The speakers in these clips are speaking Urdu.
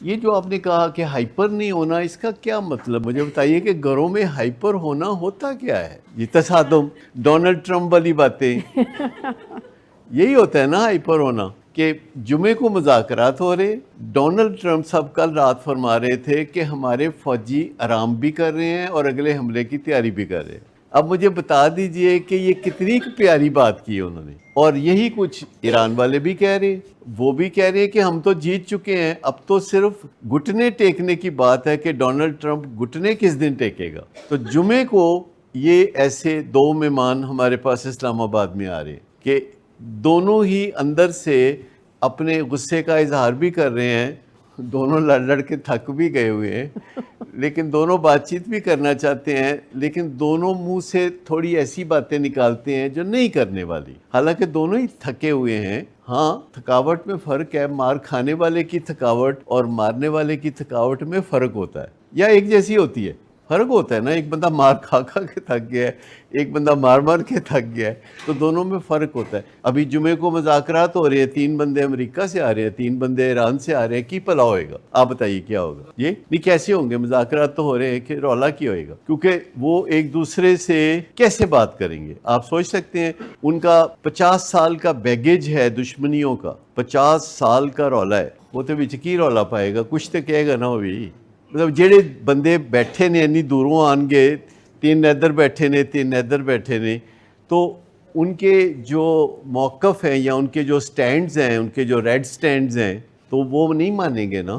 یہ جو آپ نے کہا کہ ہائپر نہیں ہونا، اس کا کیا مطلب؟ مجھے بتائیے کہ گھروں میں ہائپر ہونا ہوتا کیا ہے؟ یہ تصادم، ڈونلڈ ٹرمپ والی باتیں، یہی ہوتا ہے نا ہائپر ہونا، کہ جمعے کو مذاکرات ہو رہے، ڈونلڈ ٹرمپ صاحب کل رات فرما رہے تھے کہ ہمارے فوجی آرام بھی کر رہے ہیں اور اگلے حملے کی تیاری بھی کر رہے ہیں۔ اب مجھے بتا دیجئے کہ یہ کتنی پیاری بات کی انہوں نے، اور یہی کچھ ایران والے بھی کہہ رہے ہیں، وہ بھی کہہ رہے ہیں کہ ہم تو جیت چکے ہیں، اب تو صرف گھٹنے ٹیکنے کی بات ہے کہ ڈونلڈ ٹرمپ گھٹنے کس دن ٹیکے گا۔ تو جمعے کو یہ ایسے دو مہمان ہمارے پاس اسلام آباد میں آ رہے ہیں کہ دونوں ہی اندر سے اپنے غصے کا اظہار بھی کر رہے ہیں، دونوں لڑ لڑ کے تھک بھی گئے ہوئے ہیں، لیکن دونوں بات چیت بھی کرنا چاہتے ہیں، لیکن دونوں منہ سے تھوڑی ایسی باتیں نکالتے ہیں جو نہیں کرنے والی، حالانکہ دونوں ہی تھکے ہوئے ہیں۔ ہاں، تھکاوٹ میں فرق ہے، مار کھانے والے کی تھکاوٹ اور مارنے والے کی تھکاوٹ میں فرق ہوتا ہے، یا ایک جیسی ہوتی ہے؟ فرق ہوتا ہے نا، ایک بندہ مار کھا کھا کے تھک گیا ہے، ایک بندہ مار مار کے تھک گیا ہے، تو دونوں میں فرق ہوتا ہے۔ ابھی جمعے کو مذاکرات ہو رہے ہیں، 3 بندے امریکہ سے آ رہے ہیں، 3 بندے ایران سے آ رہے ہیں، کی پلا ہوئے گا؟ آپ بتائیے کیا ہوگا؟ یہ نہیں، کیسے ہوں گے مذاکرات؟ تو ہو رہے ہیں کہ رولا کی ہوئے گا، کیونکہ وہ ایک دوسرے سے کیسے بات کریں گے؟ آپ سوچ سکتے ہیں، ان کا 50 سال کا بیگیج ہے دشمنیوں کا، 50 سال کا رولا ہے، وہ تو وچ کی رولا پائے گا، کچھ تو کہے گا نا وہ بھی۔ مطلب جڑے بندے بیٹھے نے انی دوروں آن گے، 3 ادھر بیٹھے نے، 3 ادھر بیٹھے نے، تو ان کے جو موقف ہیں یا ان کے جو سٹینڈز ہیں، ان کے جو ریڈ سٹینڈز ہیں، تو وہ نہیں مانیں گے نا۔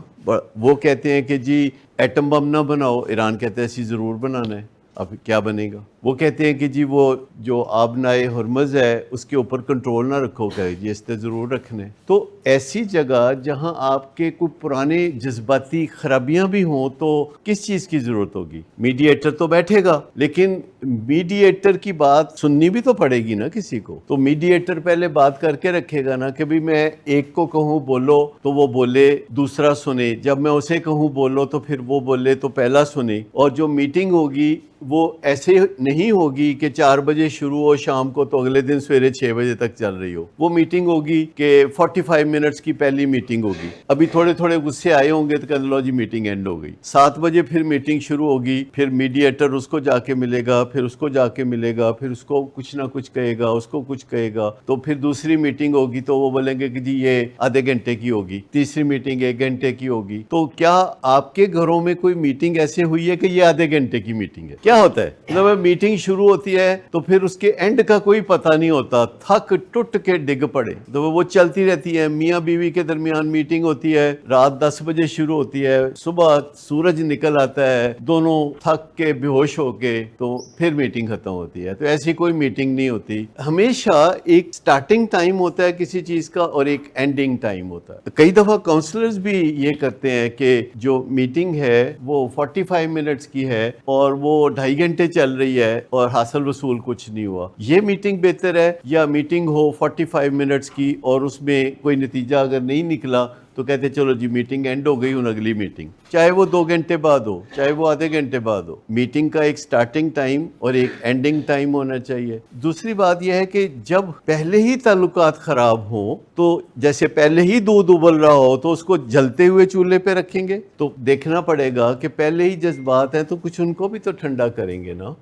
وہ کہتے ہیں کہ جی ایٹم بم نہ بناؤ، ایران کہتا ہے اسی ضرور بنانا ہے، اب کیا بنے گا؟ وہ کہتے ہیں کہ جی وہ جو آبنائے ہرمز ہے اس کے اوپر کنٹرول نہ رکھو، کہ جی اس پہ ضرور رکھنے۔ تو ایسی جگہ جہاں آپ کے کوئی پرانے جذباتی خرابیاں بھی ہوں تو کس چیز کی ضرورت ہوگی؟ میڈییٹر تو بیٹھے گا، لیکن میڈییٹر کی بات سننی بھی تو پڑے گی نا کسی کو، تو میڈییٹر پہلے بات کر کے رکھے گا نا کہ بھی میں ایک کو کہوں بولو تو وہ بولے، دوسرا سنے، جب میں اسے کہوں بولو تو پھر وہ بولے تو پہلا سنے، اور جو میٹنگ ہوگی وہ ایسے نہیں ہوگی کہ 4 بجے شروع ہو شام کو تو اگلے دن سویرے 6 بجے تک چل رہی ہو۔ وہ میٹنگ ہوگی کہ 45 منٹس کی پہلی میٹنگ ہوگی، ابھی تھوڑے تھوڑے غصے آئے ہوں گے تو کہنے لو جی میٹنگ اینڈ ہو گئی، 7 بجے پھر میٹنگ شروع ہوگی، پھر میڈییٹر اس کو جا کے ملے گا، پھر اس کو جا کے ملے گا، پھر اس کو کچھ نہ کچھ کہے گا، اس کو کچھ کہے گا، تو پھر دوسری میٹنگ ہوگی تو وہ بولیں گے کہ جی یہ آدھے گھنٹے کی ہوگی، تیسری میٹنگ 1 گھنٹے کی ہوگی۔ تو کیا آپ کے گھروں میں کوئی میٹنگ ایسے ہوئی ہے کہ یہ آدھے گھنٹے کی میٹنگ ہے؟ کیا ہوتا ہے؟ مطلب میٹنگ شروع ہوتی ہے تو پھر اس کے اینڈ کا کوئی پتہ نہیں ہوتا، تھک ٹٹ کے ڈگ پڑے، تو وہ چلتی رہتی ہے۔ میاں بیوی کے درمیان میٹنگ ہوتی ہے، رات 10 بجے شروع ہوتی ہے، صبح سورج نکل آتا ہے، دونوں تھک کے بے ہوش ہو کے تو پھر میٹنگ ختم ہوتی ہے۔ تو ایسی کوئی میٹنگ نہیں ہوتی، ہمیشہ ایک سٹارٹنگ ٹائم ہوتا ہے کسی چیز کا اور ایک اینڈنگ ٹائم ہوتا ہے۔ کئی دفعہ کاؤنسلرز بھی یہ کرتے ہیں کہ جو میٹنگ ہے وہ 45 منٹس کی ہے اور وہ 2.5 گھنٹے چل رہی ہے اور حاصل وصول کچھ نہیں ہوا، یہ میٹنگ بہتر ہے یا میٹنگ ہو 45 منٹس کی اور اس میں کوئی نتیجہ اگر نہیں نکلا تو کہتے چلو جی میٹنگ اینڈ ہو گئی، ان اگلی میٹنگ، چاہے وہ 2 گھنٹے بعد ہو، چاہے وہ آدھے گھنٹے بعد ہو، میٹنگ کا ایک سٹارٹنگ ٹائم اور ایک اینڈنگ ٹائم ہونا چاہیے۔ دوسری بات یہ ہے کہ جب پہلے ہی تعلقات خراب ہوں تو جیسے پہلے ہی دودھ ابل رہا ہو تو اس کو جلتے ہوئے چولہے پہ رکھیں گے؟ تو دیکھنا پڑے گا کہ پہلے ہی جذبات ہیں تو کچھ ان کو بھی تو ٹھنڈا کریں گے نا۔